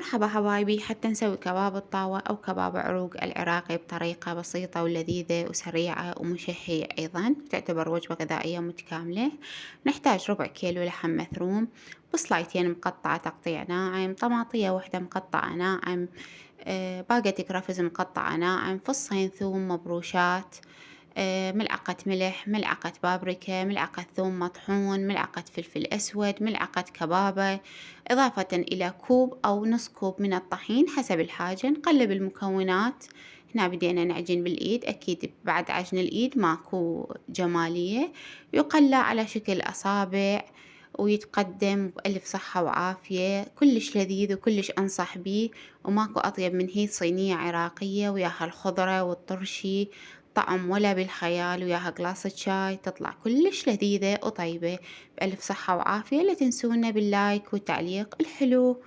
مرحبا حبايبي، حتى نسوي كباب الطاوة أو كباب عروق العراقي بطريقة بسيطة ولذيذة وسريعة ومشهية أيضا، تعتبر وجبة غذائية متكاملة. نحتاج ربع كيلو لحم مثروم، بصلايتين مقطعة تقطيع ناعم، طماطية واحدة مقطعة ناعم، باقة قرفز مقطعة ناعم، فصين ثوم مبروشات، ملعقة ملح، ملعقة بابريكا، ملعقة ثوم مطحون، ملعقة فلفل أسود، ملعقة كبابة، إضافة إلى كوب أو نص كوب من الطحين حسب الحاجة. نقلب المكونات. هنا بدينا نعجن بالإيد، أكيد بعد عجن الإيد ماكو جمالية. يقلى على شكل أصابع ويتقدم بألف صحة وعافية، كلش لذيذ وكلش أنصح بيه، وماكو أطيب من هي صينية عراقية وياها الخضرة والطرشي، طعم ولا بالخيال، وياها قلاصة شاي تطلع كلش لذيذة وطيبة. بألف صحة وعافية، لا تنسونا باللايك والتعليق الحلو.